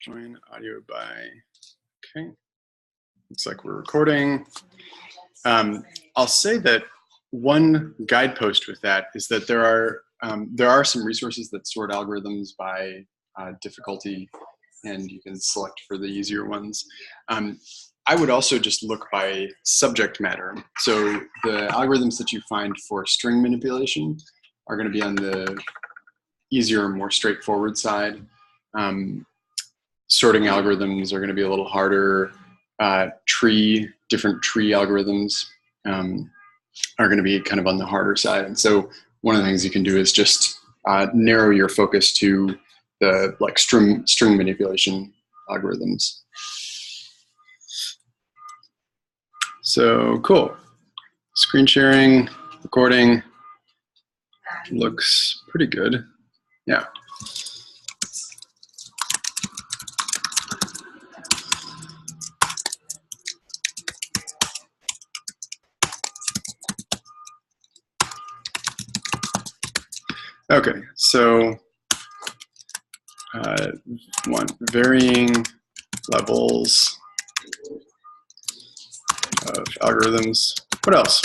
Join audio by, okay. Looks like we're recording. I'll say that one guidepost with that is that there are some resources that sort algorithms by difficulty, and you can select for the easier ones. I would also just look by subject matter. So the algorithms that you find for string manipulation are going to be on the easier, more straightforward side. Sorting algorithms are going to be a little harder. Different tree algorithms are going to be kind of on the harder side. And so one of the things you can do is just narrow your focus to the string manipulation algorithms. So cool. Screen sharing, recording looks pretty good. Yeah. Okay, so varying levels of algorithms. What else?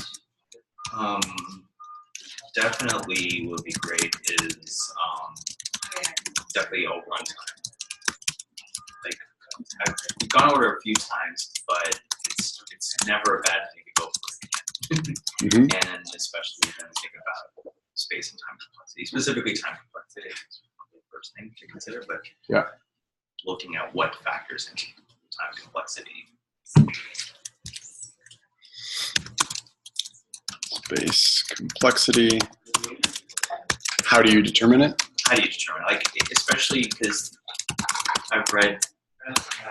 Definitely would be great is definitely a runtime. Like I've gone over it a few times, but it's never a bad thing to go for it again. And especially when you think about space and time complexity, specifically time complexity is probably the first thing to consider, but yeah, looking at what factors into time complexity. Space complexity. How do you determine it? How do you determine it? Like, especially because I've read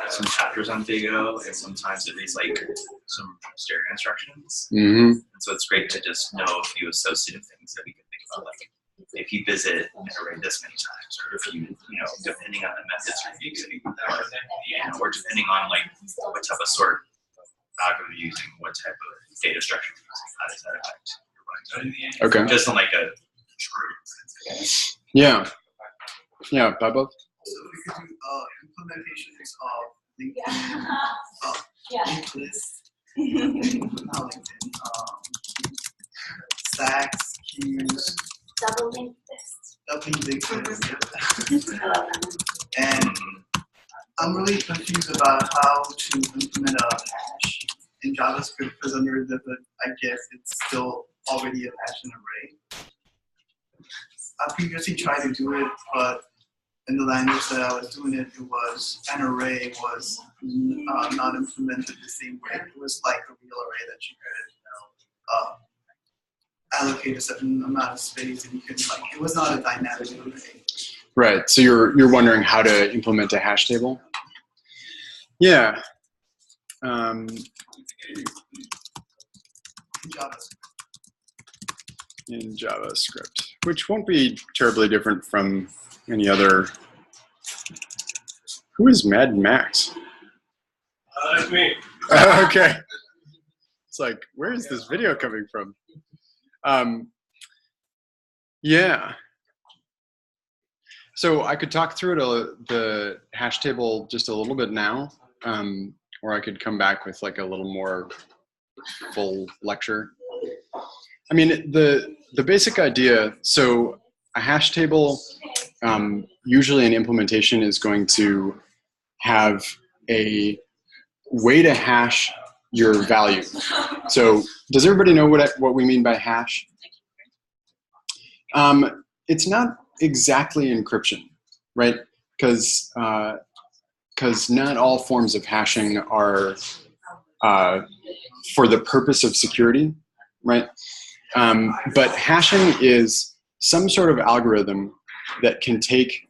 some chapters on Vigo, and sometimes it reads like some stereo instructions. And so it's great to just know a few associative things that we can think about, like if you visit an array this many times, or if you depending on the methods or views that you or depending on like what type of sort algorithm you're using, what type of data structure you're using, how does that affect your running? Okay. Just in like a yeah. Yeah, Bob? So we could do implementations of LinkedIn, linked lists, not LinkedIn, stacks, queues, double linked lists. And I'm really confused about how to implement a hash in JavaScript because under the hood, I guess it's still already a hash and array. I previously tried to do it, but in the language that I was doing it, an array was not implemented the same way. It was like a real array that you could allocate a certain amount of space, and you could it was not a dynamic array. Right. So you're wondering how to implement a hash table? Yeah. In JavaScript, which won't be terribly different from any other. Who is Mad Max? That's me. Okay. It's like, where is this video coming from? Yeah. So I could talk through the hash table just a little bit now, or I could come back with like a little more full lecture. I mean, the basic idea, so a hash table, usually an implementation is going to have a way to hash your value. So does everybody know what we mean by hash? It's not exactly encryption, right? Because not all forms of hashing are for the purpose of security, right? But hashing is some sort of algorithm that can take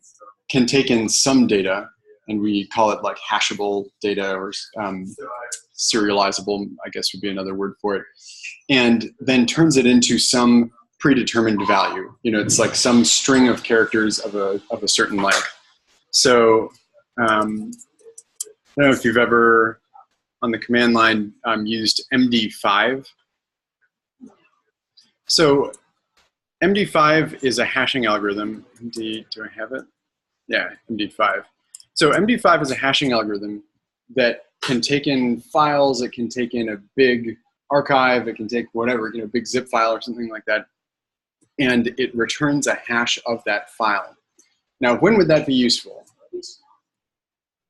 in some data, and we call it like hashable data, or serializable, I guess would be another word for it, and then turns it into some predetermined value. It's like some string of characters of a certain length. So I don't know if you've ever on the command line used MD5. So MD5 is a hashing algorithm. Do I have it? Yeah, MD5. So MD5 is a hashing algorithm that can take in files, it can take in a big archive, it can take whatever, big zip file or something like that, and it returns a hash of that file. Now, when would that be useful?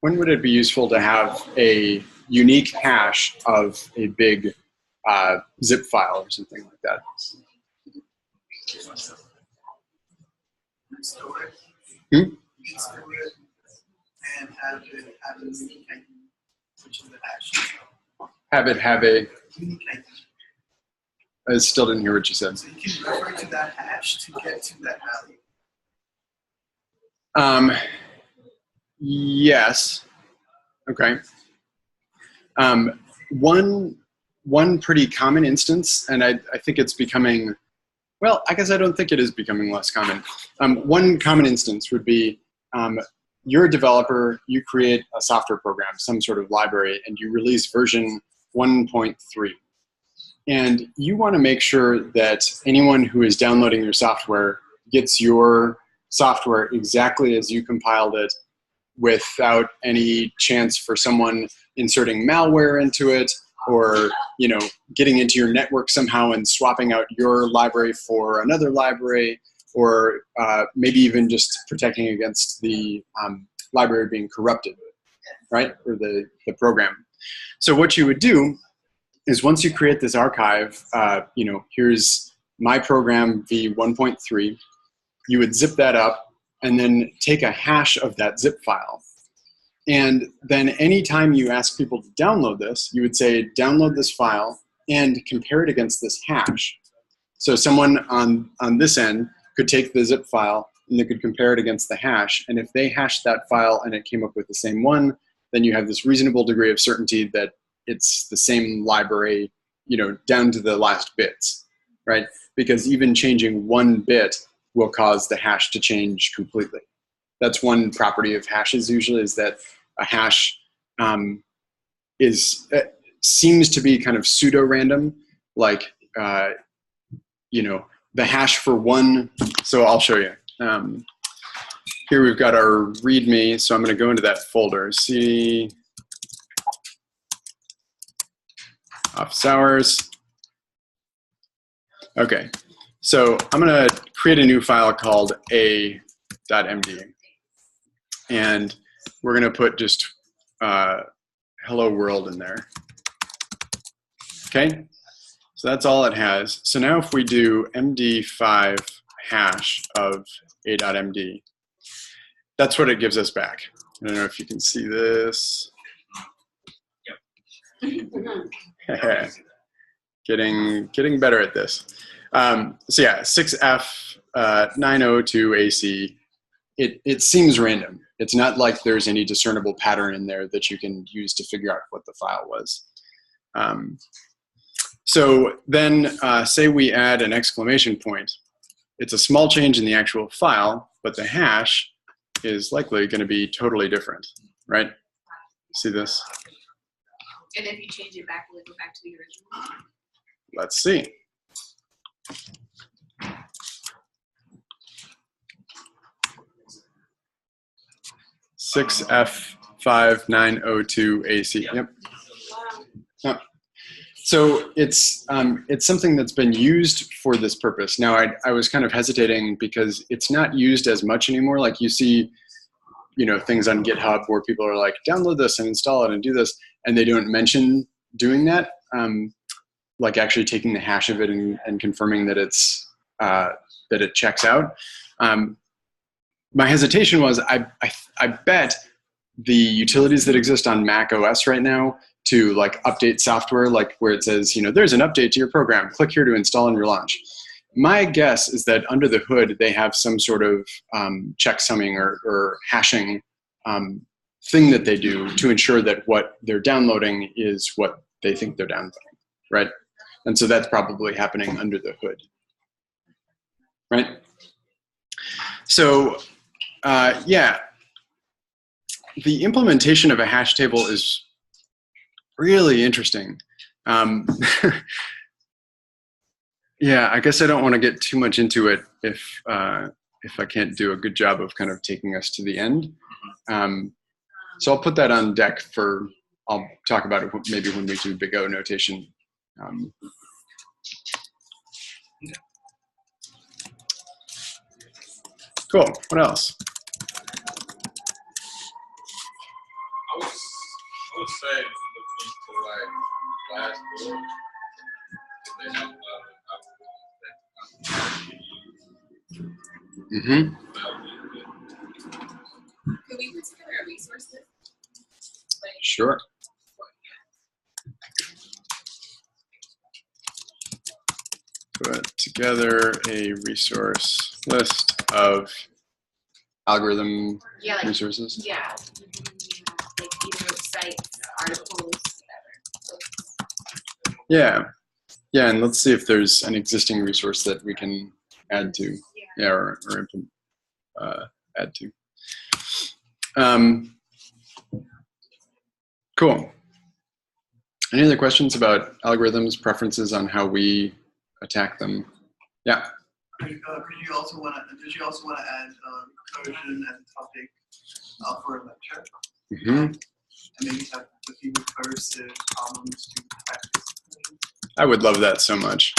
When would it be useful to have a unique hash of a big zip file or something like that? Store it. Hmm? You can store it and have a unique ID, which is the hash. Have it have a, Unique ID. I still didn't hear what you said. So you can refer to that hash to get to that value. Yes. Okay. One pretty common instance, and I think it's becoming, well, I guess I don't think it is becoming less common. One common instance would be you're a developer, you create a software program, some sort of library, and you release version 1.3. And you want to make sure that anyone who is downloading your software gets your software exactly as you compiled it, without any chance for someone inserting malware into it, or getting into your network somehow and swapping out your library for another library, or maybe even just protecting against the library being corrupted, right, or the program. So what you would do is, once you create this archive, here's my program v1.3, you would zip that up and then take a hash of that zip file. And then anytime you ask people to download this, you would say, download this file and compare it against this hash. So someone on this end could take the zip file and they could compare it against the hash. And if they hashed that file and it came up with the same one, then you have this reasonable degree of certainty that it's the same library, down to the last bits, right? Because even changing one bit will cause the hash to change completely. That's one property of hashes usually, is that a hash seems to be kind of pseudo-random, like, the hash for one, so I'll show you. Here we've got our README, so I'm going to go into that folder, see office hours. Okay, so I'm going to create a new file called a.md. And we're going to put just hello world in there. Okay, so that's all it has. So now if we do md5 hash of a.md, that's what it gives us back. I don't know if you can see this. Yep. Getting better at this. So yeah, 6F902AC. It seems random. It's not like there's any discernible pattern in there that you can use to figure out what the file was. So then say we add an exclamation point. It's a small change in the actual file, but the hash is likely going to be totally different, right? See this? And if you change it back, will it go back to the original? Let's see. F5902AC. Yep. Yep. So it's something that's been used for this purpose. Now I was kind of hesitating because it's not used as much anymore. Like you see, things on GitHub where people are like, download this and install it and do this, and they don't mention doing that, like actually taking the hash of it and confirming that it's that it checks out. My hesitation was I bet the utilities that exist on Mac OS right now to like update software, like where it says, there's an update to your program, click here to install and relaunch. My guess is that under the hood, they have some sort of checksumming or hashing thing that they do to ensure that what they're downloading is what they think they're downloading, right? And so that's probably happening under the hood, right? So yeah, the implementation of a hash table is really interesting. Yeah, I guess I don't want to get too much into it if I can't do a good job of kind of taking us to the end. So I'll put that on deck for, I'll talk about it maybe when we do big O notation. Cool, what else? I would say look into like Glassdoor. They have a lot of Mm-hmm. Could we put together a resource list? Like, Sure. Put together a resource list of algorithm yeah, like, resources. yeah. Like either sites, articles, whatever. Yeah. Yeah, and let's see if there's an existing resource that we can add to. Yeah, or add to. Cool. Any other questions about algorithms, preferences on how we attack them? Yeah. Did you also want to add recursion as a topic for a lecture? Mm-hmm. And maybe have a few recursive problems to practice. I would love that so much.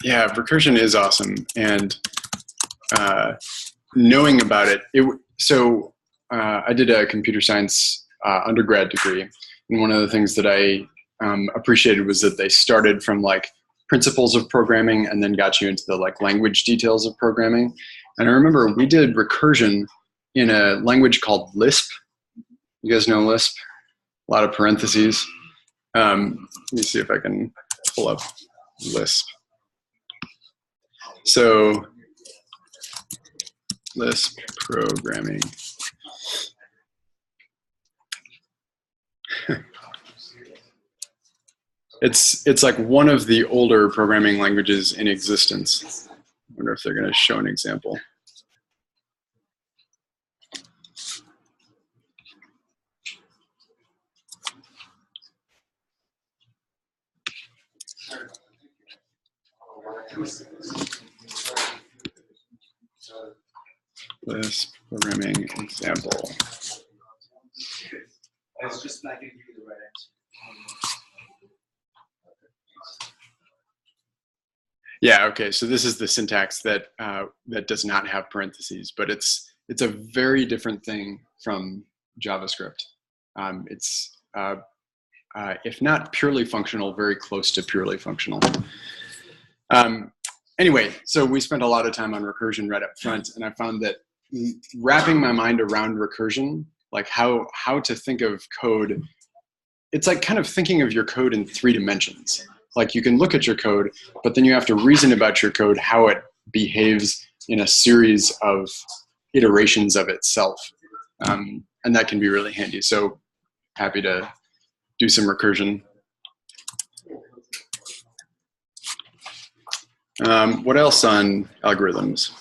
Yeah, recursion is awesome, and knowing about it. So I did a computer science undergrad degree, and one of the things that I appreciated was that they started from like principles of programming and then got you into the like language details of programming. And I remember we did recursion in a language called Lisp. You guys know Lisp? A lot of parentheses. Let me see if I can pull up Lisp. So Lisp programming. It's like one of the older programming languages in existence. I wonder if they're going to show an example. Lisp programming example. It's just not giving you the right answer. Yeah. Okay. So this is the syntax that that does not have parentheses, but it's a very different thing from JavaScript. It's if not purely functional, very close to purely functional. Anyway, so we spent a lot of time on recursion right up front, and I found that wrapping my mind around recursion, like how to think of code, it's like kind of thinking of your code in 3 dimensions. Like you can look at your code, but then you have to reason about your code, how it behaves in a series of iterations of itself. And that can be really handy. So happy to do some recursion. What else on algorithms?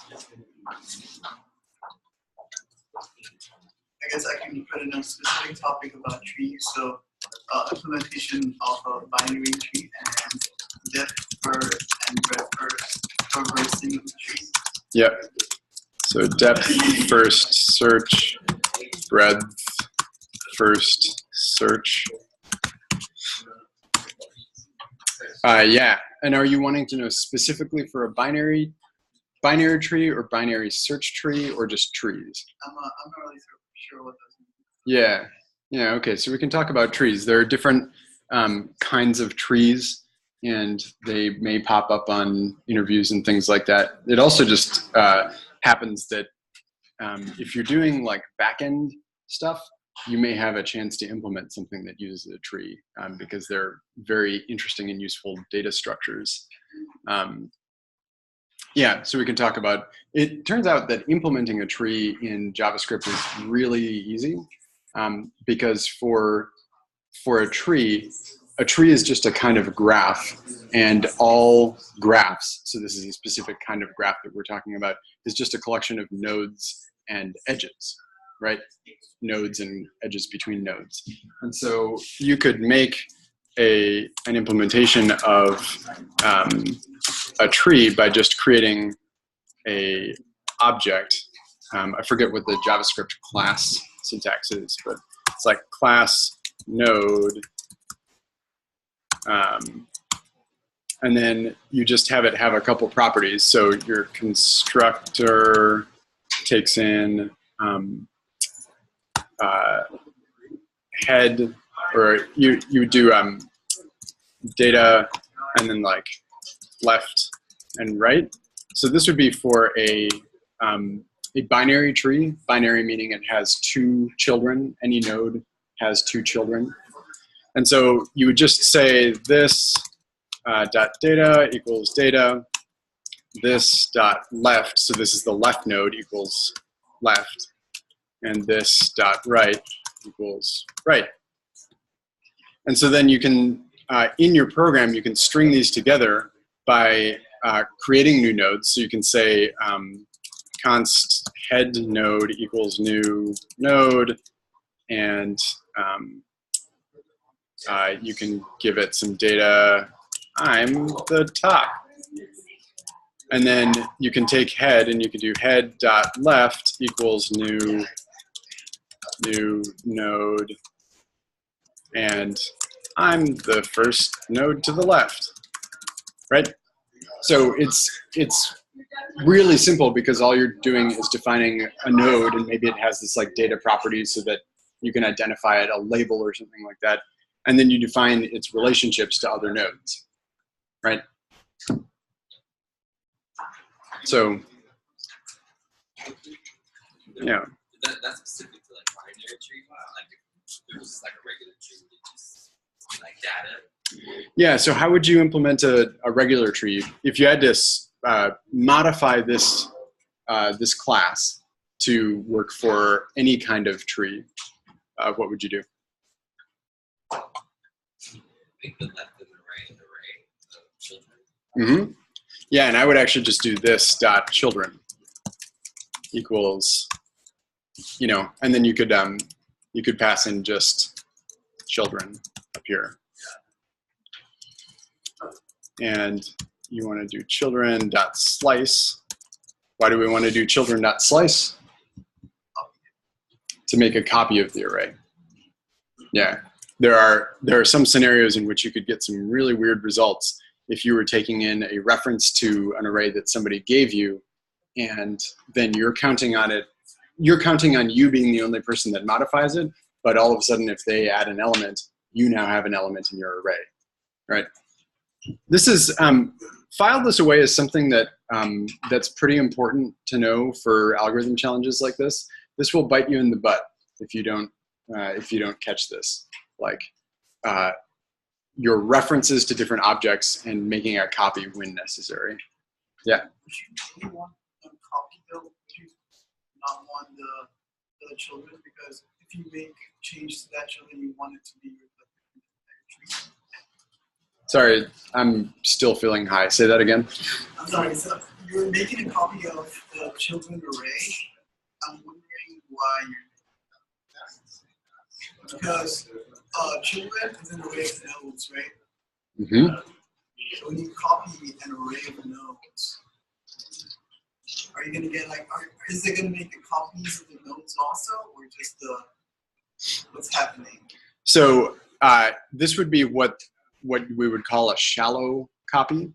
I guess I can put in a specific topic about trees. So implementation of a binary tree and depth first and breadth first traversing of the tree. Yep. So depth first search, breadth first search. Yeah. And are you wanting to know specifically for a binary tree or binary search tree or just trees? I'm not really sure what those mean. Yeah. Yeah. Okay. So we can talk about trees. There are different kinds of trees, and they may pop up on interviews and things like that. It also just happens that if you're doing like back-end stuff, you may have a chance to implement something that uses a tree because they're very interesting and useful data structures. Yeah, so we can talk about, it turns out that implementing a tree in JavaScript is really easy because for a tree is just a kind of graph, and all graphs, so this is a specific kind of graph that we're talking about, is just a collection of nodes and edges, right? Nodes and edges between nodes. And so you could make an implementation of a tree by just creating a object I forget what the JavaScript class syntax is, but it's like class node, and then you just have it have a couple properties. So your constructor takes in head, or you do data and then like left and right. So this would be for a binary tree. Binary meaning it has 2 children. Any node has 2 children. And so you would just say this dot data equals data. This dot left, so this is the left node, equals left. And this dot right equals right. And so then you can, in your program, you can string these together by creating new nodes. So you can say const head node equals new node, and you can give it some data. I'm the top. And then you can take head and you can do head dot left equals new node, and I'm the first node to the left, right? So it's really simple because all you're doing is defining a node, and maybe it has this like data properties so that you can identify it, a label or something like that, and then you define its relationships to other nodes, right? So, yeah. That's specific to like binary tree, like there's like a regular tree with just like data. Yeah, so how would you implement a regular tree? If you had to modify this, this class to work for any kind of tree, what would you do? I think the left and the right of children. Mm-hmm. Yeah, and I would actually just do this dot children equals, you know, and then you could pass in just children up here. And you want to do children dot slice. Why do we want to do children dot slice? To make a copy of the array. Yeah, there are some scenarios in which you could get some really weird results if you were taking in a reference to an array that somebody gave you, and then you're counting on it. You're counting on you being the only person that modifies it, but all of a sudden, if they add an element, you now have an element in your array, right? This is file this away is something that that's pretty important to know for algorithm challenges like this. This will bite you in the butt if you don't catch this. Like your references to different objects and making a copy when necessary. Yeah. Would you want a copy though? Would you not want the children? Because if you make change to that children, you want it to be your tree. Sorry, I'm still feeling high. Say that again. I'm sorry. So you're making a copy of the children array. I'm wondering why you're because children is an array of nodes, right? Mm-hmm. So when you copy an array of nodes, are you gonna get like? Is it gonna make the copies of the nodes also, or just the what's happening? So this would be what we would call a shallow copy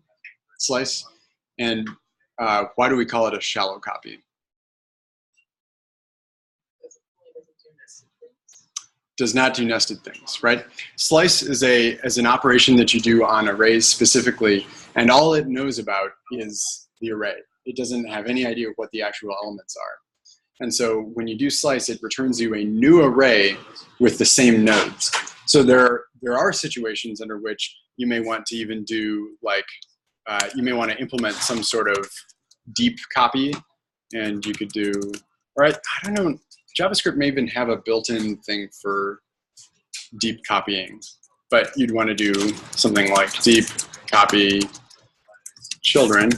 slice, and why do we call it a shallow copy? Does not do nested things, right? Slice is an operation that you do on arrays specifically, and all it knows about is the array. It doesn't have any idea what the actual elements are. And so when you do slice, it returns you a new array with the same nodes. So there are situations under which you may want to even do like, you may want to implement some sort of deep copy, and you could do, all right, I don't know, JavaScript may even have a built-in thing for deep copying, but you'd want to do something like deep copy children,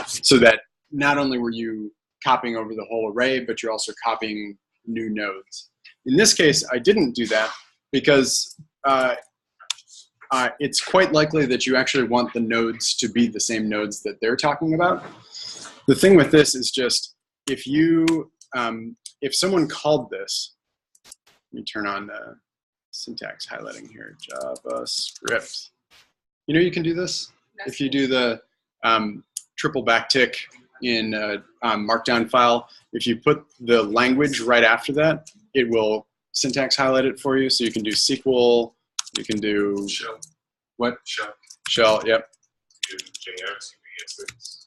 so that not only were you copying over the whole array, but you're also copying new nodes. In this case, I didn't do that because it's quite likely that you actually want the nodes to be the same nodes that they're talking about. The thing with this is just, if you if someone called this, let me turn on the syntax highlighting here, JavaScript. You know you can do this? If you do the triple backtick in a markdown file, if you put the language right after that, it will syntax highlight it for you. So you can do SQL, you can do Shell. What? Shell. Shell, yep. You can do JS, ES6.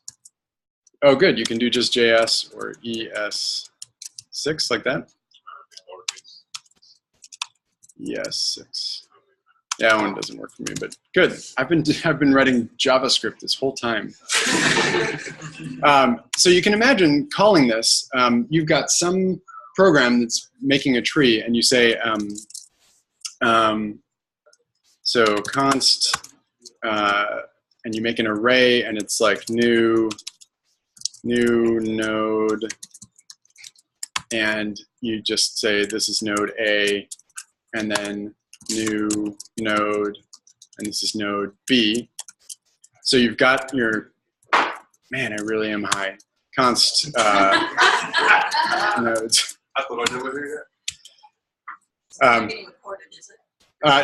Oh, good. You can do just JS or ES6 like that. ES6. Yeah, that one doesn't work for me, but good. I've been writing JavaScript this whole time. So you can imagine calling this. You've got some program that's making a tree, and you say, so const, and you make an array, and it's like new node, and you just say this is node A, and then new node, and this is node B. So you've got your, man, I really am high. Const nodes. I thought I knew what it Being recorded, is it?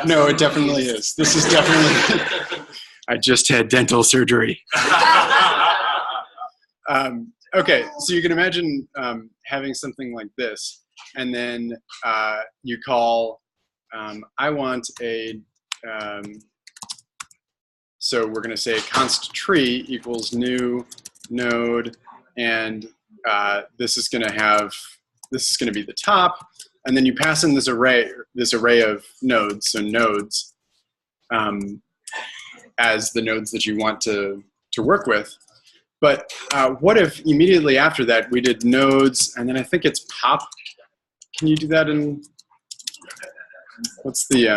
No, it definitely is. This is definitely, I just had dental surgery. Okay, so you can imagine having something like this, and then you call, I want a, so we're going to say const tree equals new node, and this is going to be the top, and then you pass in this array of nodes, so nodes, as the nodes that you want to work with. But what if immediately after that we did nodes, and then I think it's pop? Can you do that in, what's the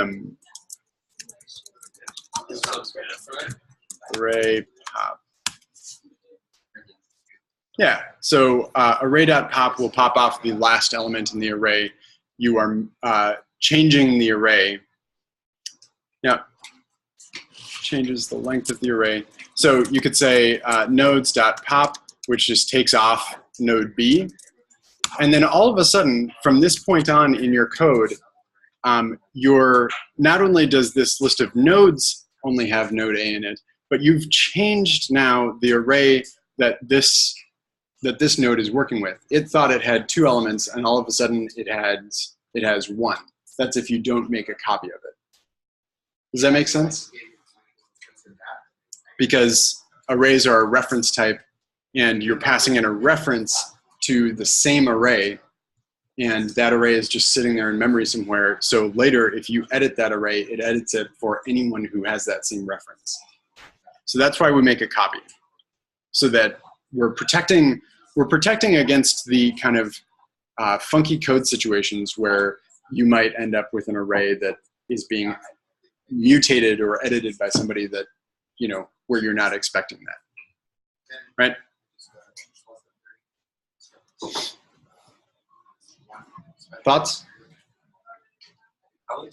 array pop? Yeah, so array.pop will pop off the last element in the array. You are changing the array. Yeah, changes the length of the array. So you could say nodes.pop, which just takes off node B. And then all of a sudden, from this point on in your code, not only does this list of nodes only have node A in it, but you've changed now the array that this node is working with. It thought it had 2 elements, and all of a sudden it has 1. That's if you don't make a copy of it. Does that make sense? Because arrays are a reference type, and you're passing in a reference to the same array, and that array is just sitting there in memory somewhere. So later, if you edit that array, it edits it for anyone who has that same reference. So that's why we make a copy, so that we're protecting against the kind of funky code situations where you might end up with an array that is being mutated or edited by somebody that, you know, where you're not expecting that, right? Thoughts? How I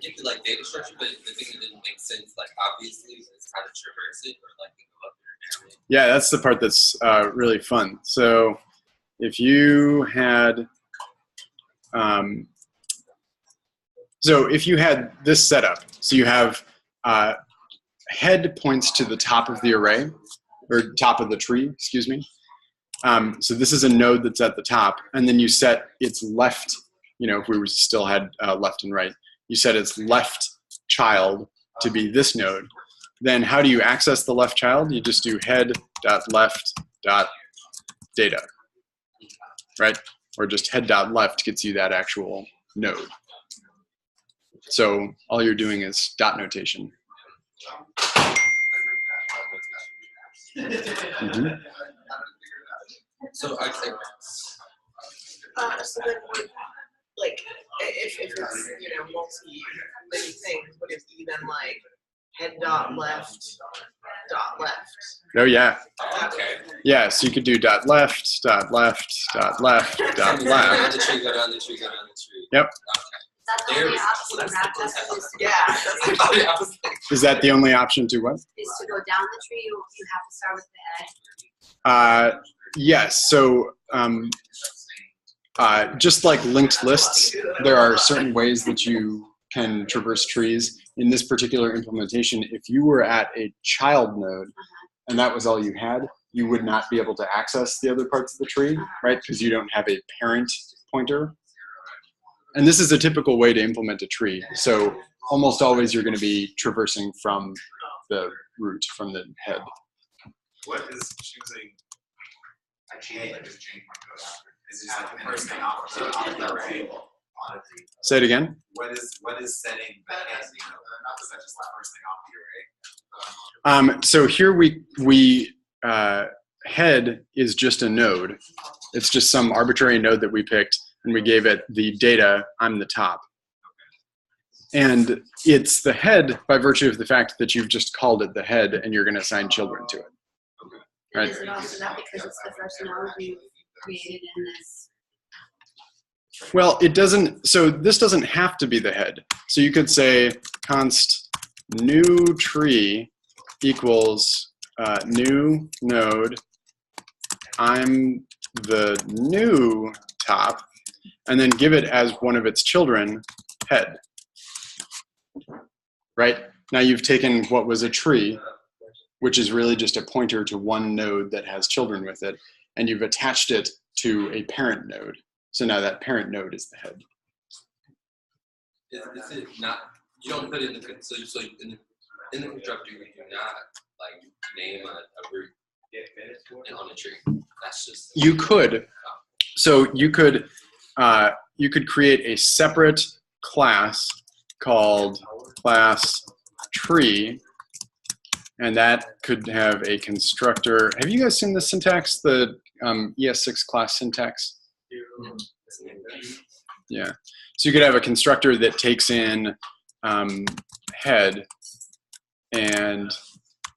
get the like data structure, but the thing that didn't make sense, like obviously, is how to traverse it or like go up there and down it. Yeah, that's the part that's really fun. So if you had, this setup, so you have head points to the top of the array, or top of the tree, excuse me. So this is a node that's at the top, and then you set its left, you know, if we still had left and right, you set its left child to be this node. Then how do you access the left child? You just do head.left.data, right? Or just head.left gets you that actual node. So all you're doing is dot notation. Mm-hmm. So I think. So then, like, if it's, you know, many things, would it be then like head.left. Oh yeah. Okay. Yeah, so you could do dot left, dot left, dot left, dot Go down left. the tree, go down the tree, go down the tree. Yep. That's the only option to wrap this is to Yeah. I was like, Is that the only option to what? is to go down the tree. You have to start with the head. Yes. So just like linked lists, there are certain ways that you can traverse trees. In this particular implementation, if you were at a child node and that was all you had, you would not be able to access the other parts of the tree, right? Because you don't have a parent pointer. And this is a typical way to implement a tree. So almost always you're going to be traversing from the root, from the head. What is choosing a change? Like just change my code after? Is it just like the first thing off the array? Say it again. What is setting the head? Is that just the first thing off the array? So here we head is just a node. It's just some arbitrary node that we picked, and we gave it the data on the top. And it's the head by virtue of the fact that you've just called it the head, and you're going to assign children to it. And is it also that because it's the first node you created in this? Well, it doesn't. So this doesn't have to be the head. So you could say const new tree equals new node. I'm the new top, and then give it as one of its children head. Right? Now you've taken what was a tree, which is really just a pointer to one node that has children with it, and you've attached it to a parent node. So now that parent node is the head. Is it not? You don't put it in the so in the constructor you do not like name a root on a tree. That's just You could. So you could create a separate class called class tree, and that could have a constructor. Have you guys seen the syntax, the ES6 class syntax? Yeah. So you could have a constructor that takes in head, and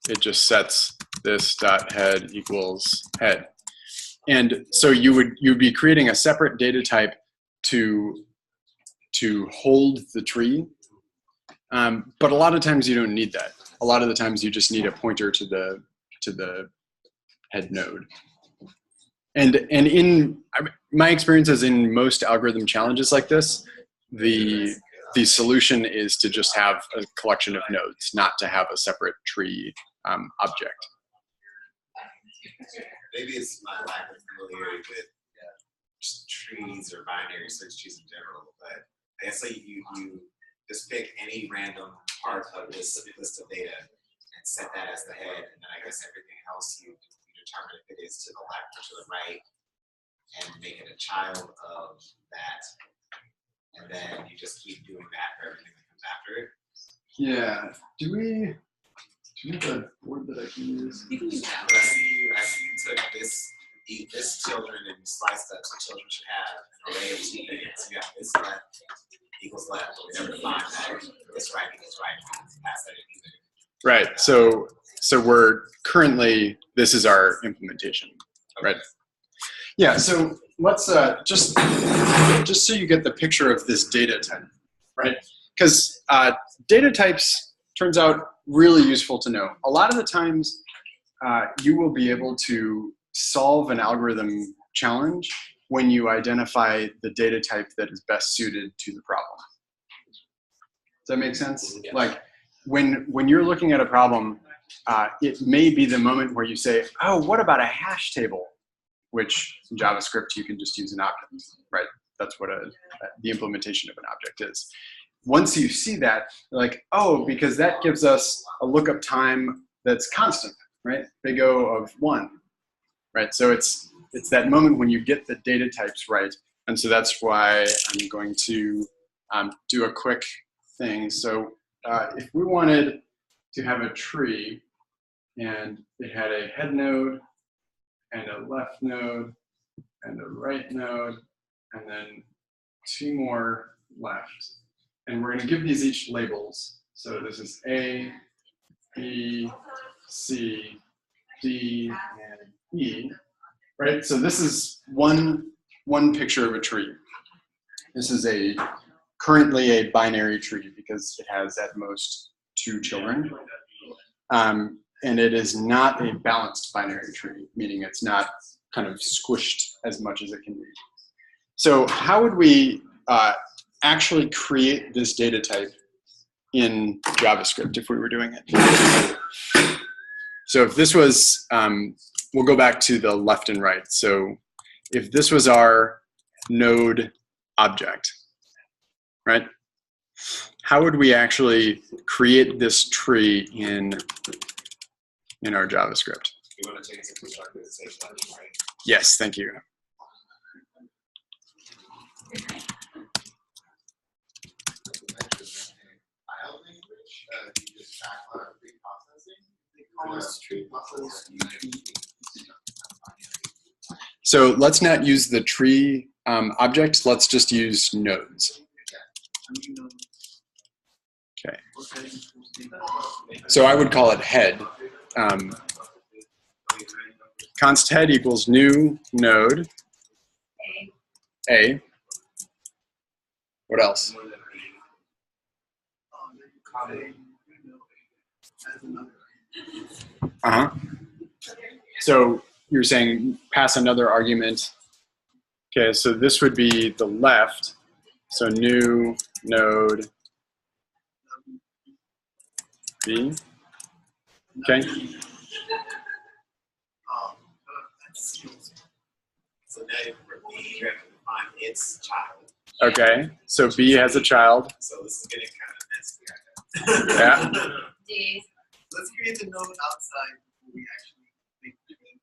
it just sets this dot head equals head. And so you'd be creating a separate data type to hold the tree. But a lot of times you don't need that. A lot of the times you just need a pointer to the head node. And in my experience is in most algorithm challenges like this, the solution is to just have a collection of nodes, not to have a separate tree object. Maybe it's my lack of familiarity with just trees or binary search trees in general, but I guess like you just pick any random part of this list of data and set that as the head, and then I guess everything else you determine if it is to the left or to the right, and make it a child of that, and then you just keep doing that for everything that comes after it. Yeah. Do you have a board that I can use? You can use that. But I see you took this children and you sliced that so children should have an array of two things. You got this left equals left, but we never defined that. This right equals right. Pass that in either. Right. So we're currently, this is our implementation, right? Yeah. So let's just so you get the picture of this data type, right? Because data types turns out really useful to know. A lot of the times you will be able to solve an algorithm challenge when you identify the data type that is best suited to the problem. Does that make sense? Yeah. Like when you're looking at a problem, it may be the moment where you say, oh, what about a hash table? Which in JavaScript, you can just use an object, right? That's what the implementation of an object is. Once you see that, you're like, oh, because that gives us a lookup time that's constant, right? Big O of 1, right? So it's that moment when you get the data types right. And so that's why I'm going to do a quick thing. So if we wanted to have a tree and it had a head node and a left node and a right node and then 2 more left. And we're going to give these each labels. So this is A, B, C, D, and E, right? So this is one picture of a tree. This is currently a binary tree because it has at most 2 children. And it is not a balanced binary tree, meaning it's not kind of squished as much as it can be. So how would we actually create this data type in JavaScript if we were doing it? So if this was, we'll go back to the left and right. So if this was our node object, right? How would we actually create this tree in our JavaScript? You want to change the constructor to say left, right? Yes, thank you. So let's not use the tree object. Let's just use nodes. Okay. So I would call it head. Const head equals new node A. What else? Uh-huh. So you're saying pass another argument. Okay, so this would be the left. So new node B. Okay. So now for B, you have to define its child. Okay, so B has a child. So this is getting kind of messy. Yeah. D. Let's create the node outside before we actually make the node.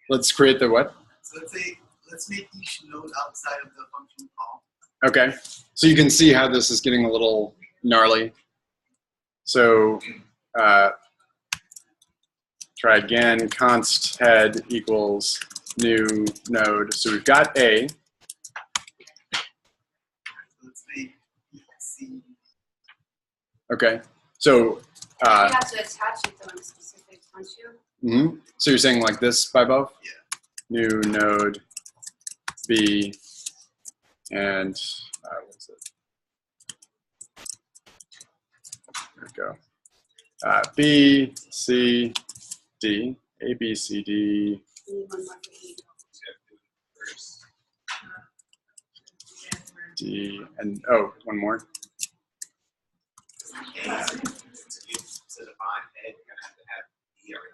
Let's create the what? So let's make each node outside of the function call. Okay, so you can see how this is getting a little gnarly. So try again, const head equals new node. So we've got A. So let's make C. Okay, so You have to attach it though in a specific, don't you? So you're saying like this by both? Yeah. New node B and what is it? There we go. B, C, D, A, B, C, D. You need one more for E. D, and oh, one more. To define head, you're gonna have to have B already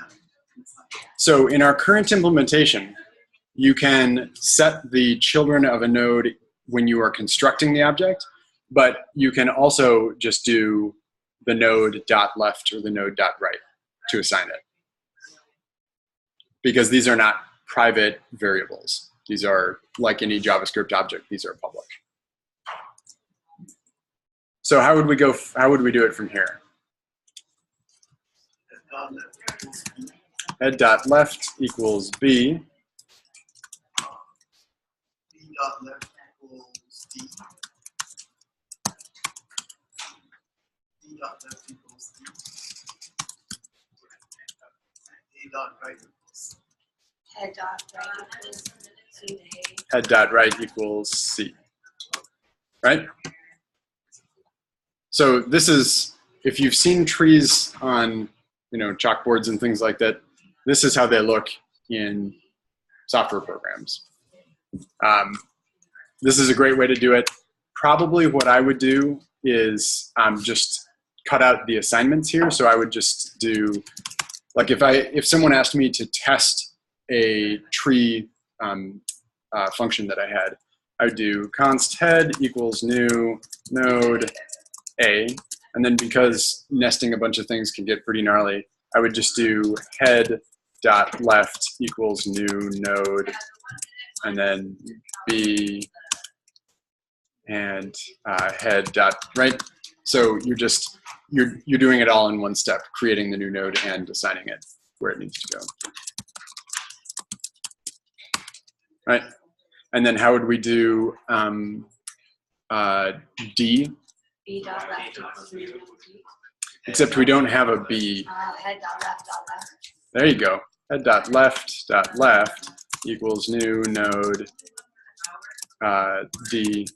defined. So in our current implementation, you can set the children of a node when you are constructing the object, but you can also just do the node dot left or the node dot right to assign it. Because these are not private variables. These are, like any JavaScript object, these are public. So how would we do it from here? Head dot left equals B. B dot left equals D. D dot left equals D. A dot right equals Head dot right equals C. Head dot right equals C. Right? So this is, if you've seen trees on, chalkboards and things like that, this is how they look in software programs. This is a great way to do it. Probably what I would do is just cut out the assignments here. So I would just do, like if someone asked me to test a tree function that I had, I would do const head equals new node A. And then because nesting a bunch of things can get pretty gnarly, I would just do head dot left equals new node, and then B and head dot right. So you're doing it all in one step, creating the new node and assigning it where it needs to go. Right, and then how would we do D? B dot left equals new node D. Except we don't have a B. Head dot left. There you go. Head dot left equals new node D,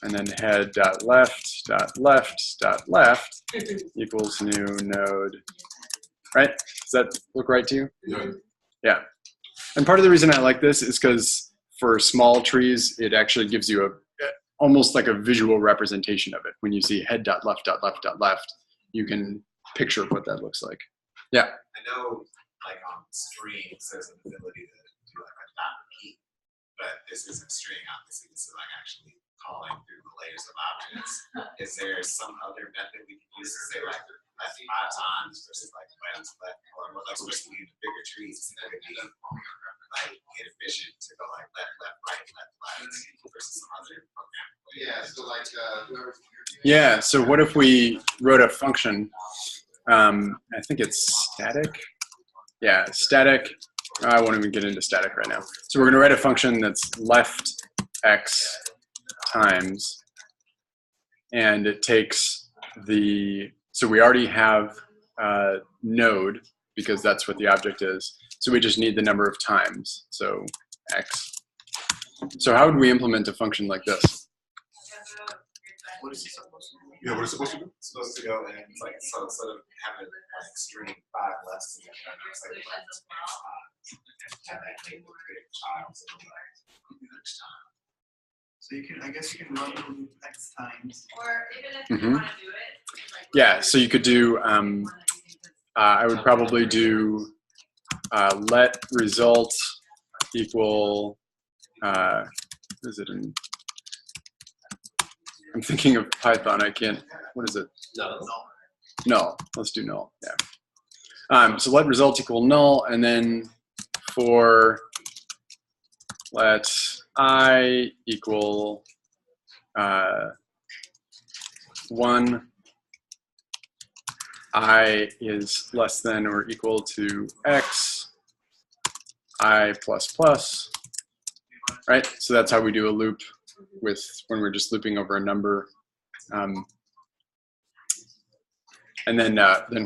and then head dot left equals new node right? Does that look right to you? Yeah. Yeah. And part of the reason I like this is because for small trees, it actually gives you almost like a visual representation of it. When you see head dot left dot left dot left, you can picture what that looks like. Yeah. I know, like on strings, there's an ability to do like a dot repeat, but this isn't string, obviously. This is like actually calling through the layers of objects. Is there some other method we can use to say like left 5 times versus like left, or like especially in the bigger trees, it would be like inefficient to go like left, right, versus some other program. Yeah, so like Yeah, so what if we wrote a function? I think it's static. Yeah, static. I won't even get into static right now. So we're going to write a function that's left x times, and it takes the, so we already have node because that's what the object is. So we just need the number of times, so x. So how would we implement a function like this? What is it supposed to do? yeah, what is it supposed to do? It's supposed to go and it's like, so instead of having like string 5 less than it's like left have that label create a child so next time. So you can, I guess you can run the loop X times. Or even if you want to do it. Like, Yeah, so you could do, I would probably do let result equal, what is it in, I'm thinking of Python, I can't, what is it? No. Null, let's do null, yeah. So let result equal null, and then for let I equal 1, I is less than or equal to x, I plus plus, right? So that's how we do a loop with when we're just looping over a number. And then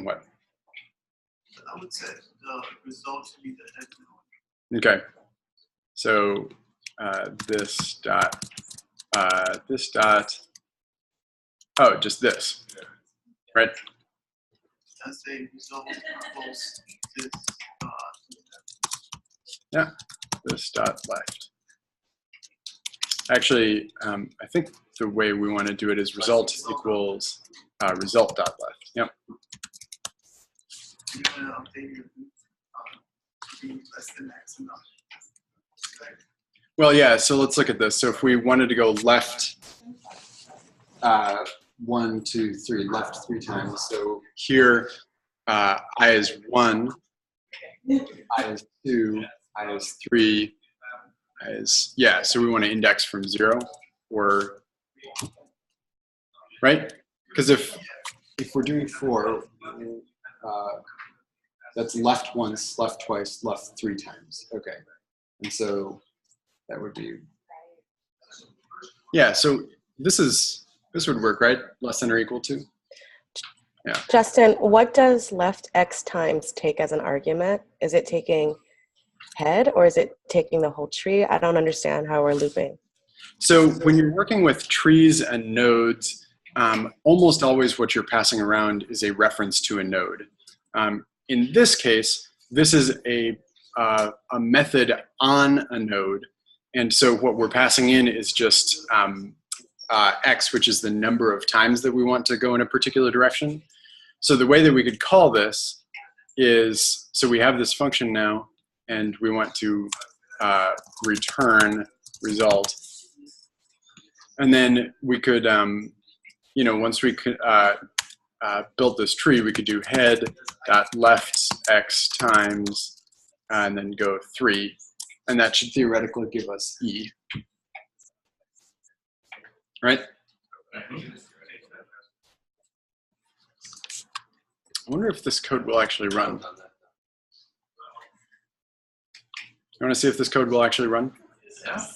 what? I would say the result should be the head node. Okay. So this dot, oh, just this, right? As a result equals this Yeah, this dot left. Actually, I think the way we want to do it is result equals result dot left. Yep. you want to update your loop to be less than X and not. Well, yeah, so let's look at this. So if we wanted to go left 1, 2, 3, left 3 times. So here, I is 1, I is 2, I is 3, I is, yeah, so we want to index from 0 or, right? Because if we're doing 4, that's left once, left twice, left 3 times. Okay. And so that would be, yeah, so this would work, right? Less than or equal to? Yeah. Justin, what does left x times take as an argument? Is it taking head or is it taking the whole tree? I don't understand how we're looping. So when you're working with trees and nodes, almost always what you're passing around is a reference to a node. In this case, this is a method on a node. And so what we're passing in is just x, which is the number of times that we want to go in a particular direction. So the way that we could call this is, so we have this function now, and we want to return result. And then we could, you know, once we could build this tree, we could do head dot left x times, and then go 3. And that should theoretically give us E. Right? I wonder if this code will actually run. You want to see if this code will actually run? Yeah.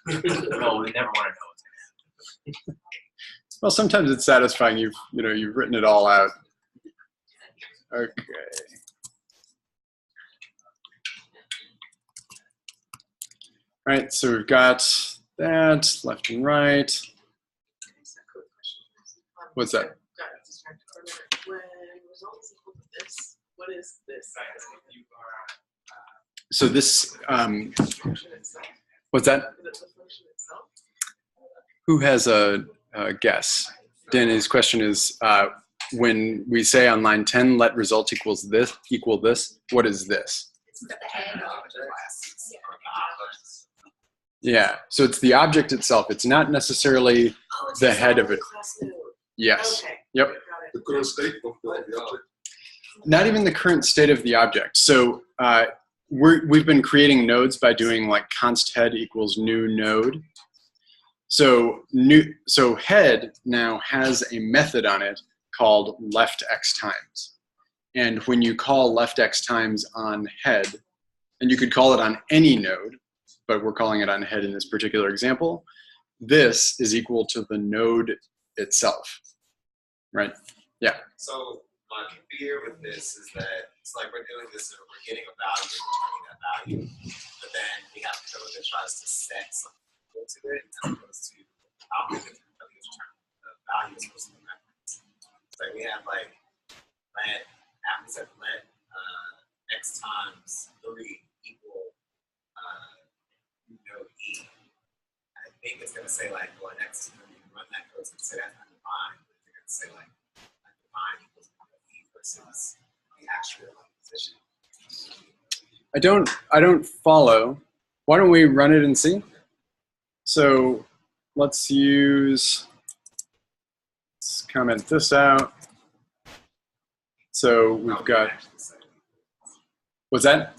Well, we never want to know. Well, sometimes it's satisfying. You've written it all out. Okay. All right, so we've got that left and right. What's that? Got distracted for a minute. When result is equal to this, what is this? So this, The function itself. what's that? Is it the function itself? Who has a guess? Danny's question is, when we say on line 10, let result equals this, equal this, what is this? It's the head. Yeah, so it's the object itself. It's not necessarily Oh, it's the a head of it. class node. Yes. Okay. Yep. Got it. The current state of the object. Not even the current state of the object. So we've been creating nodes by doing like const head equals new node. So head now has a method on it called left x times. And when you call left x times on head, and you could call it on any node, but we're calling it on head in this particular example, this is equal to the node itself, right? Yeah. So my fear with this is that it's like we're doing this and we're getting a value and returning that value, but then we have code that tries to set something equal to it as opposed to output the value is supposed to be reference. It's like we have like let x times 3 equal node e. I think it's gonna say like, well, x when you run that code, it's gonna say that's undefined, but it's gonna say like undefined equals node e versus the actual position. I don't follow. Why don't we run it and see? So let's comment this out. So we've got, what's that?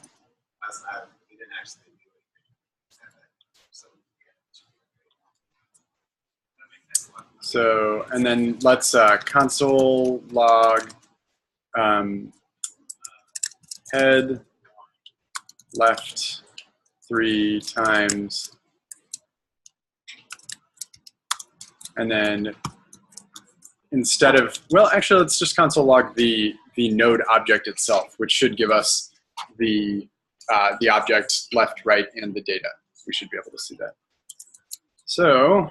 We didn't actually do anything. So, and then let's console log head left 3 times, and then instead of, well, actually, let's just console log the node object itself, which should give us the object left, right, and the data. We should be able to see that. So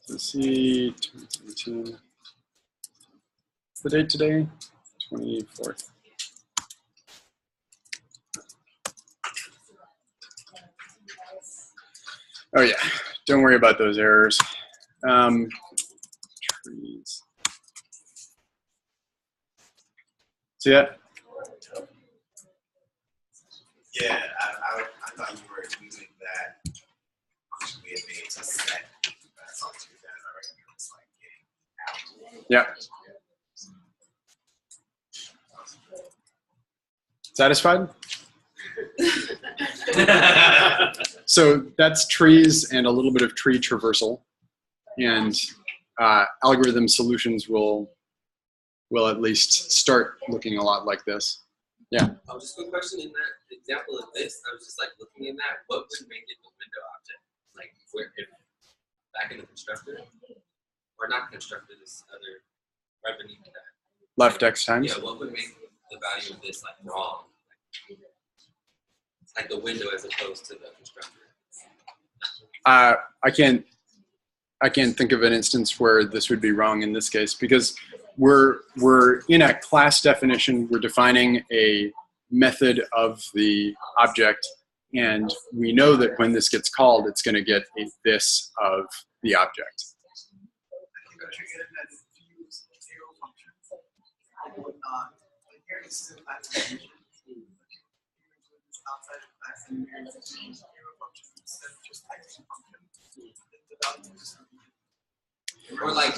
let's see, 2017. What's the date today? 24th. Oh yeah, don't worry about those errors. Trees. See that? Yeah, I thought you were using that function we had made to set. That's all to that already. It's like getting out. Yeah. Satisfied? So that's trees and a little bit of tree traversal, and algorithm solutions will at least start looking a lot like this. Yeah. Just a question in that example of this. I was just like looking in that. What would make it a window object? Like where if back in the constructor, or not constructor, this other right beneath that. Left x times. Yeah. What would make the value of this like wrong? Like the window as opposed to the constructor. I can't think of an instance where this would be wrong in this case, because we're in a class definition. We're defining a method of the object, and we know that when this gets called, it's going to get a this of the object. Or like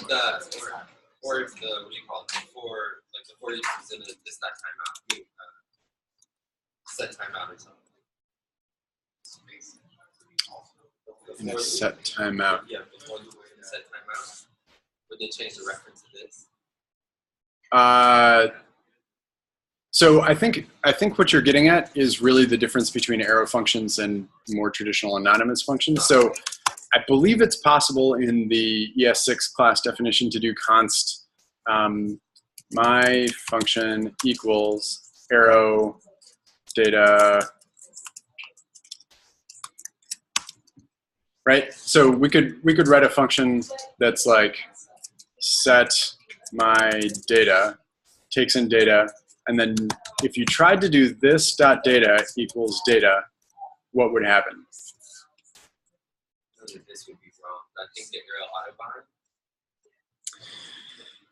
or if the what do you call it? Before like the 40 is in this that timeout. Set timeout or something. In a set timeout. Yeah, before the set timeout. Would they change the reference to this? So I think what you're getting at is really the difference between arrow functions and more traditional anonymous functions. So I believe it's possible in the ES6 class definition to do const my function equals arrow data right? So we could write a function that's like set my data, takes in data, and then if you tried to do this dot data equals data, what would happen? This would be wrong. I think the arrow autobind.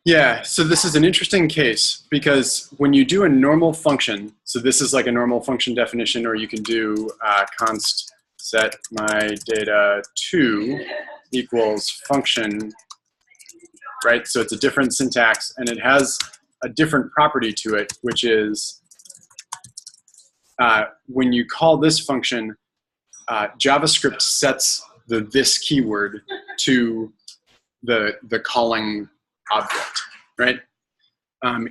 Yeah, so this is an interesting case because when you do a normal function, so this is like a normal function definition, or you can do const set my data to equals function, right? So it's a different syntax and it has a different property to it, which is when you call this function, JavaScript sets the this keyword to the calling object, right?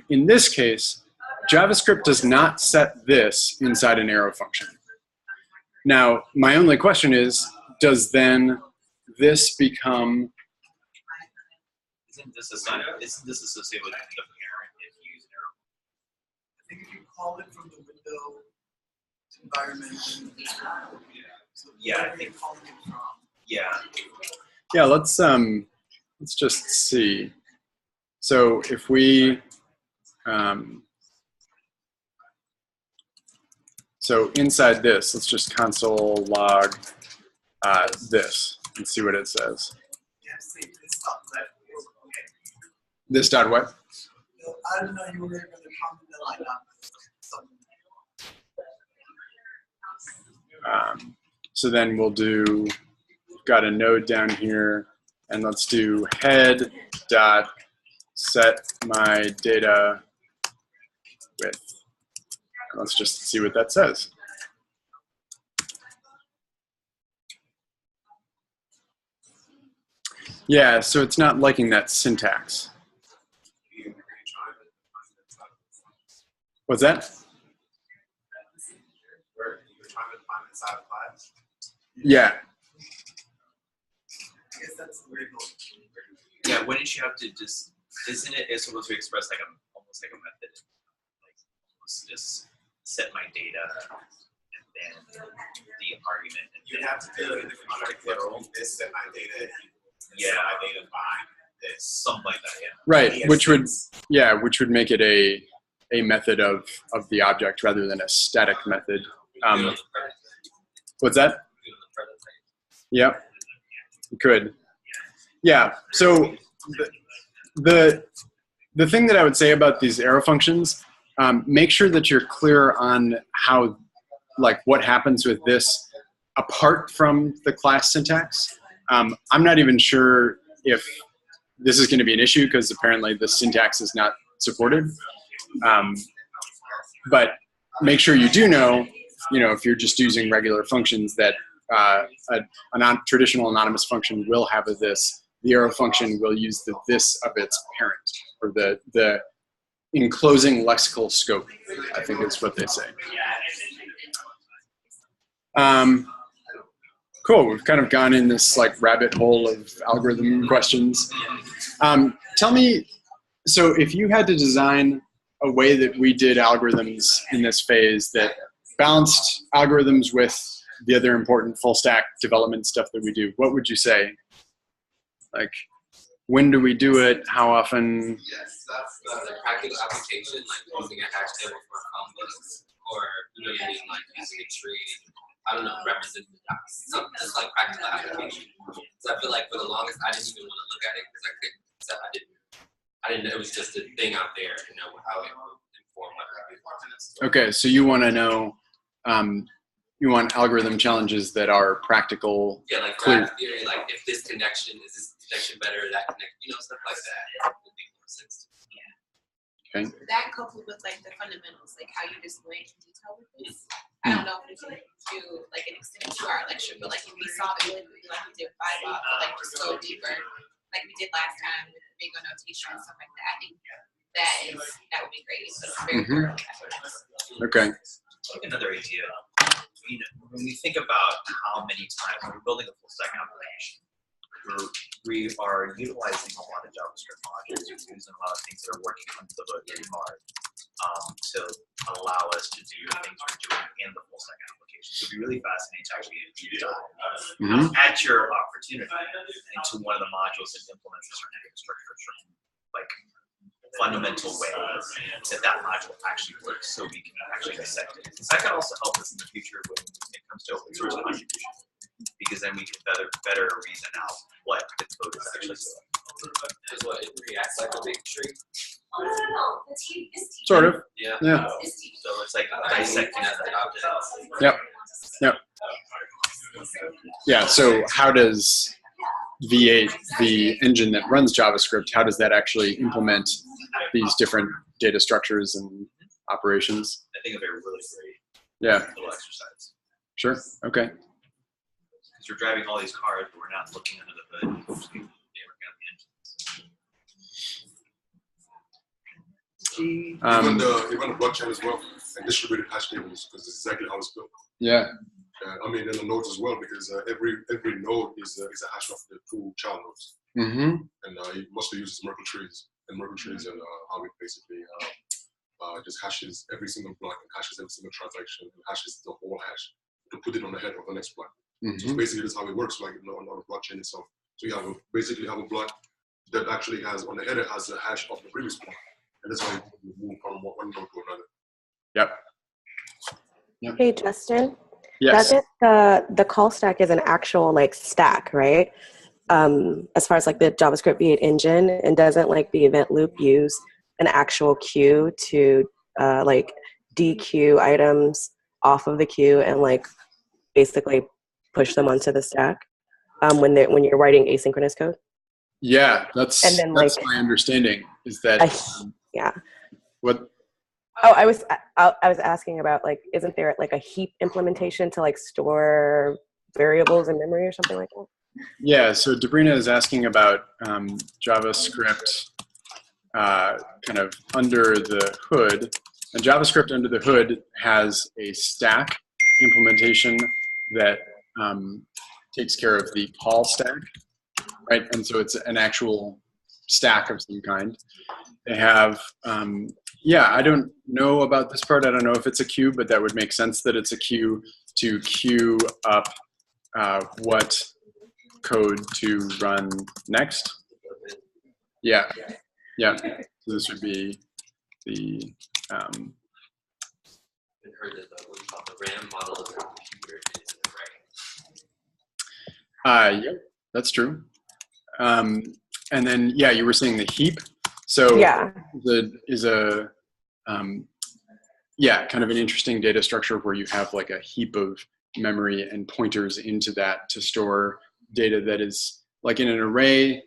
In this case, JavaScript does not set this inside an arrow function. Now, my only question is, does then this become... Isn't this associated with the parent if you use an arrow? I think if you call it from the window environment, Yeah, I think. Yeah. Yeah, let's just see. So if we, so inside this, let's just console log this and see what it says. This dot what? I don't know, you were going to comment that line up. So then we'll do, we've got a node down here, and let's do head dot set my data with, let's just see what that says. Yeah, so it's not liking that syntax. What's that? Yeah. I guess that's the wiggle. Yeah, wouldn't you have to just, isn't it supposed to express like almost like a method? Like, let's just set my data and then the argument. And You'd have to do it in the contract literal. This set my data. Yeah, my data behind this. Something like that, yeah. Right, which would make it a method of the object rather than a static method. What's that? Yep, you could. Yeah, so the thing that I would say about these arrow functions, make sure that you're clear on how, like, what happens with this apart from the class syntax. I'm not even sure if this is going to be an issue because apparently the syntax is not supported. But make sure you do know, if you're just using regular functions, that a non-traditional anonymous function will have a this. The arrow function will use the this of its parent, or the enclosing lexical scope, I think is what they say. Cool, we've kind of gone in this like rabbit hole of algorithm questions. Tell me, so if you had to design a way that we did algorithms in this phase that balanced algorithms with the other important full stack development stuff that we do, what would you say? Like, when do we do it? How often? Yes, that's the practical application, like using a hash table for combos, or using like using a tree. I don't know, represent some just like practical application. So I feel like for the longest, I didn't even want to look at it because I didn't know it was just a thing out there to know how it would inform what I do. Okay, so you want to know, you want algorithm challenges that are practical. Yeah, like clear. graph theory, like if this connection is this connection better, that connection, stuff like that. Would make more sense. Okay. That coupled with like the fundamentals, like how you just went in detail with this. I don't know if we can do like an extended 2-hour lecture, but like if we saw it really quickly, like we did 5 off, but like just go deeper, like we did last time with the big notation and stuff like that. I think that would be great. So it's very Okay. Another idea. When we think about how many times we're building a full stack application, we are utilizing a lot of JavaScript modules. We're using a lot of things that are working under the hood really hard to allow us to do the things we're doing in the full stack application. So it'd be really fascinating to actually dive at your opportunity into one of the modules that implements a certain infrastructure, like fundamental way that module actually works, so we can actually dissect it. Because that can also help us in the future when it comes to open source contribution, because then we can better reason out what the code is actually doing. Because what, it reacts like a big tree? Sort of. Yeah. Yeah. So it's like dissecting as an object. Yep. Yep. Yeah. So how does V8, the engine that runs JavaScript, how does that actually implement these different data structures and operations? I think it'd be a really great little exercise. Sure. Okay. Because you're driving all these cars, but we're not looking under the hood. We're just looking at the engines. Even the blockchain as well, and distributed hash tables, because it's exactly how it's built. Yeah. I mean, in the nodes as well, because every node is a hash of the two child nodes. Mm-hmm. And it mostly uses Merkle trees, and how it basically just hashes every single block and hashes every single transaction and hashes the whole hash to put it on the head of the next block. Mm-hmm. So basically, that's how it works, like on the blockchain itself. So you basically have a block that actually has on the header has a hash of the previous block, and that's how you move from one node to another. Yep. Hey, Justin. Yes. Doesn't the call stack is an actual like stack, right? As far as like the JavaScript V8 engine, and doesn't like the event loop use an actual queue to like dequeue items off of the queue and like basically push them onto the stack when you're writing asynchronous code? Yeah, that's my understanding. Is that what? Oh, I was asking about like, isn't there like a heap implementation to like store variables in memory or something like that? Yeah, so Debrina is asking about JavaScript kind of under the hood. And JavaScript under the hood has a stack implementation that takes care of the call stack, right? And so it's an actual stack of some kind. They have, I don't know about this part. I don't know if it's a queue, but that would make sense that it's a queue to queue up what code to run next. Yeah. So this would be the heard that the RAM model of the computer is an array. Yep, that's true. And then you were saying the heap. So is a kind of an interesting data structure where you have like a heap of memory and pointers into that to store data that is like in an array,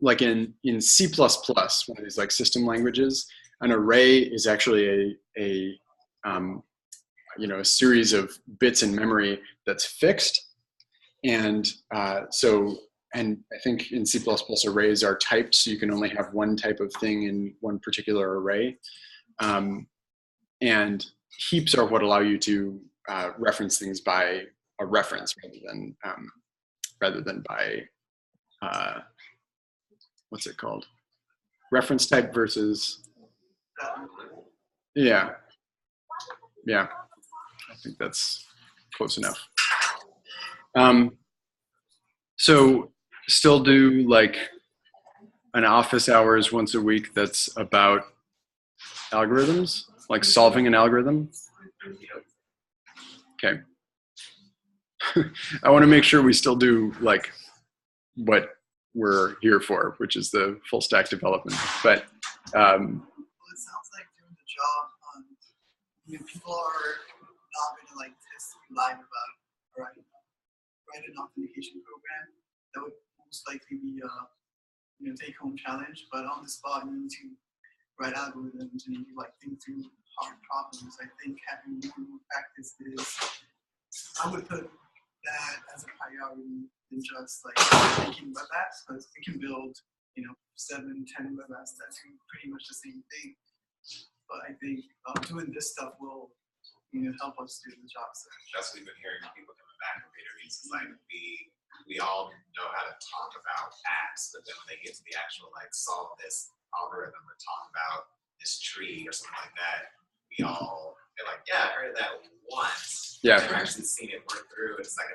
like in C++, one of these like system languages. An array is actually a series of bits in memory that's fixed, and and I think in C++ arrays are typed, so you can only have one type of thing in one particular array. And heaps are what allow you to reference things by a reference rather than by what's it called? Reference type versus I think that's close enough. So still do like an office hours once a week that's about algorithms, like solving an algorithm. Okay. I want to make sure we still do like what we're here for, which is the full stack development. But well, it sounds like doing the job. People are not going to like test you live about write an authentication program. That would most likely be a take-home challenge. But on the spot, you need to write algorithms and you like think through hard problems. I think having more practice is. I would put that as a priority than just like making web apps, because we can build 7, 10 web apps that do pretty much the same thing. But I think doing this stuff will help us do the job. That's what we've been hearing from people coming back from data reads. It's like we all know how to class, but then when they get to the actual like solve this algorithm or talk about this tree or something like that, they're like, yeah, I heard that once. Yeah. I've actually seen it work through. It's like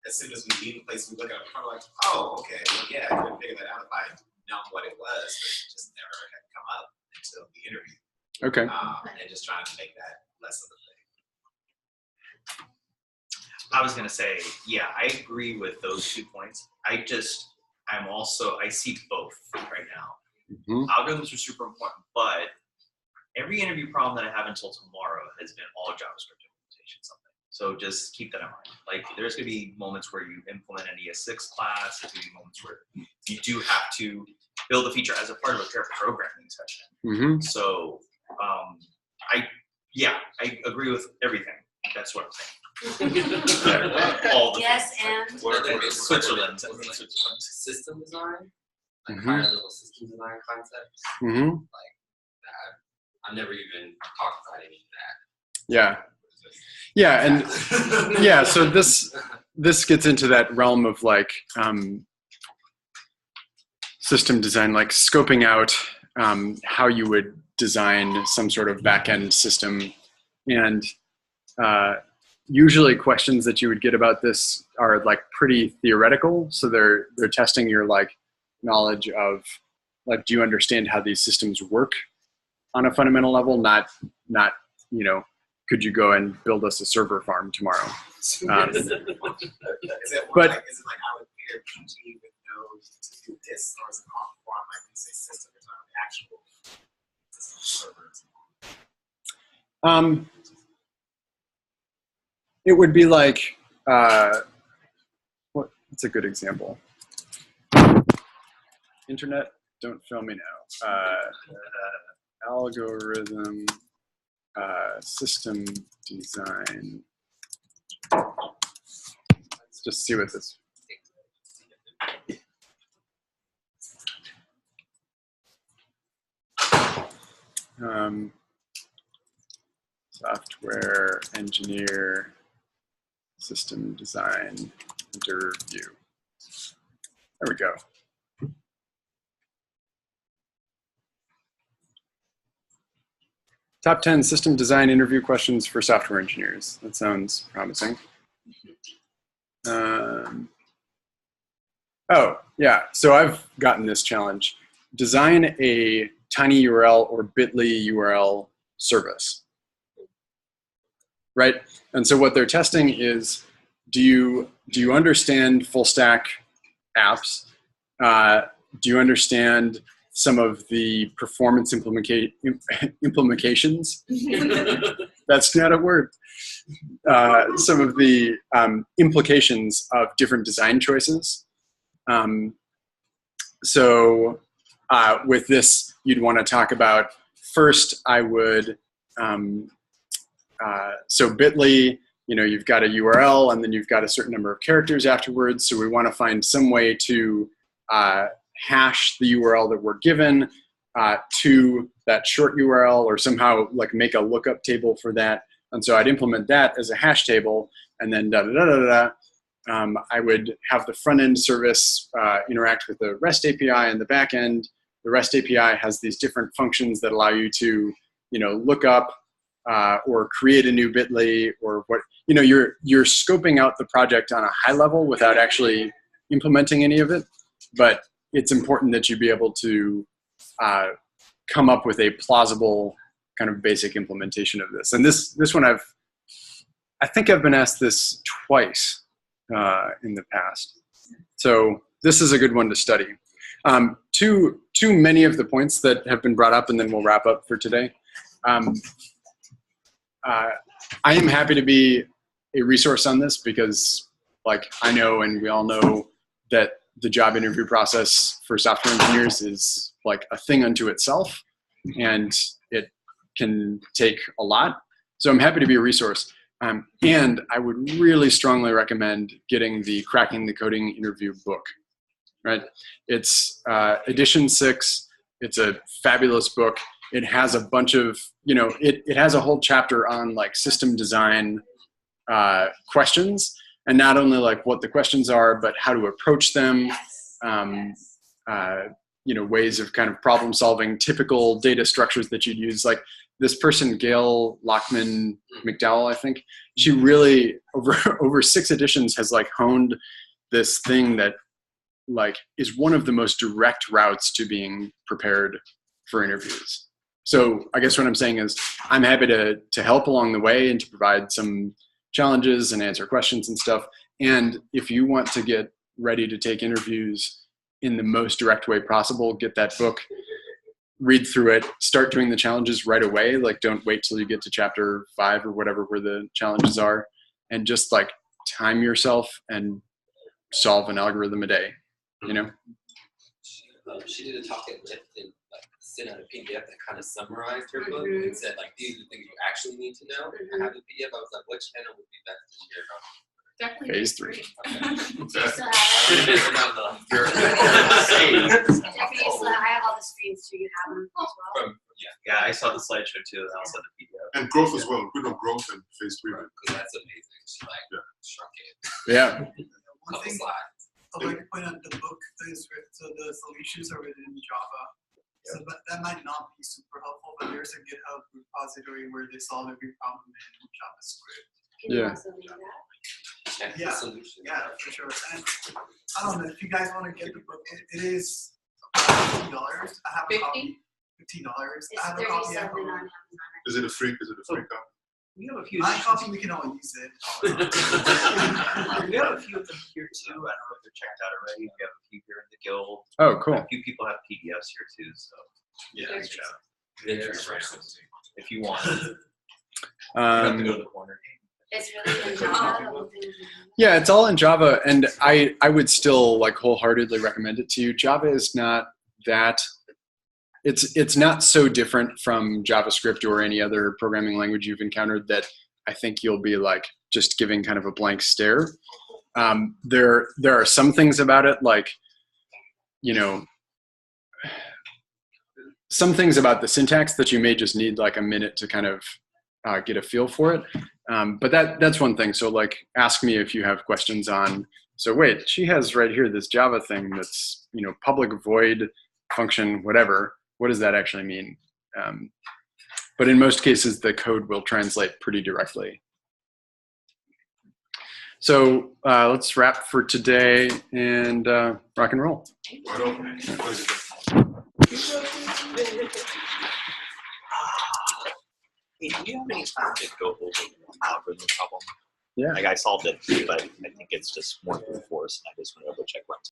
as soon as we leave the place, we look at it, we're like, oh, okay, well, yeah, I couldn't figure that out if I had known what it was, but it just never had come up until the interview. Okay. And just trying to make that less of a thing. I was gonna say, yeah, I agree with those 2 points. I see both right now. Mm-hmm. Algorithms are super important, but every interview problem that I have until tomorrow has been all JavaScript implementation something. So just keep that in mind. Like there's gonna be moments where you implement an ES6 class, there's gonna be moments where you do have to build a feature as a part of a pair programming session. Mm-hmm. So I agree with everything. That's what I'm saying. All the Yes, things. and Switzerland. System design, like Mhm. higher level system design concepts. Mm-hmm. Like that, I never even talked about any of that. Yeah. Yeah, and yeah, so this gets into that realm of like system design, like scoping out how you would design some sort of back-end system. And usually questions that you would get about this are like pretty theoretical. So they're testing your like knowledge of like, do you understand how these systems work on a fundamental level? Not could you go and build us a server farm tomorrow? Is it like, is it like I would pair PG with Node to do this, or is it off form like you say system design with actual servers? It would be like what's a good example? Internet, don't fail me now. Algorithm system design. Let's just see what this. Software engineer system design interview. There we go. Top 10 system design interview questions for software engineers. That sounds promising. Oh, yeah. So I've gotten this challenge. Design a tiny URL or bit.ly URL service. Right? And so what they're testing is, do you understand full stack apps? Do you understand some of the performance implications? That's not a word. Some of the implications of different design choices. So with this, you'd want to talk about, first I would, so bit.ly, you've got a URL and then you've got a certain number of characters afterwards. So we want to find some way to hash the URL that we're given to that short URL, or somehow like make a lookup table for that. And so I'd implement that as a hash table, and then I would have the front end service interact with the REST API and the back end. The REST API has these different functions that allow you to, look up or create a new bit.ly, or what, you're scoping out the project on a high level without actually implementing any of it. But it's important that you be able to come up with a plausible kind of basic implementation of this. And this one I think I've been asked this twice in the past. So this is a good one to study. Too many of the points that have been brought up, and then we'll wrap up for today. I am happy to be a resource on this because, like, I know and we all know that the job interview process for software engineers is like a thing unto itself, and it can take a lot. So I'm happy to be a resource. And I would really strongly recommend getting the Cracking the Coding interview book, right? It's edition 6. It's a fabulous book. It has a bunch of, it has a whole chapter on like system design questions, and not only like what the questions are, but how to approach them, ways of kind of problem solving typical data structures that you'd use. Like this person, Gail Lockman McDowell, I think, she really over 6 editions has like honed this thing that like is one of the most direct routes to being prepared for interviews. So I guess what I'm saying is I'm happy to help along the way and to provide some challenges and answer questions and stuff. And if you want to get ready to take interviews in the most direct way possible, get that book, read through it, start doing the challenges right away. Like don't wait till you get to chapter 5 or whatever where the challenges are, and just like time yourself and solve an algorithm a day, She did a talk at Lyft and like sent out a PDF that kind of summarized her book and said like these are the things you actually need to know. I have the PDF. I was like, which channel would be best to share about? Definitely. Phase 3. Do you still have it? Jeffrey, you still have, I have all the screens too. You have them as well? Yeah, I saw the slideshow too, and I also had the PDF. And growth as well. We know growth in phase 3. Because that's amazing. She like shrunk it. Yeah. One thing slides. I'd like to point out, the book is written, so the solutions are written in Java. So that might not be super helpful, but there's a GitHub repository where they solve every problem in JavaScript. Can you also link that? Yeah, for sure. And I don't know if you guys want to get the book. It is $15. I have a copy. $15. It's I have a copy. $37 on Amazon. Is it a free copy? We have a few. My copy, we can all use it. We have a few of them here too. I don't know if they're checked out already. We have a few here in the guild. Oh, cool. A few people have PDFs here too. So Interesting. if you want, you have to go to the corner. It's really in Java. Yeah, it's all in Java, and I would still like wholeheartedly recommend it to you. Java is not that. It's not so different from JavaScript or any other programming language you've encountered that I think you'll be like just giving kind of a blank stare. There are some things about it, like some things about the syntax that you may just need like a minute to kind of get a feel for it. But that's one thing. So like ask me if you have questions on, so wait, she has right here this Java thing that's, public void function, whatever. What does that actually mean? But in most cases, the code will translate pretty directly. So let's wrap for today and rock and roll. Hey, do you have any time to go over the algorithm problem? Yeah. Like I solved it, but I think it's just more brute force, and I just want to double check once.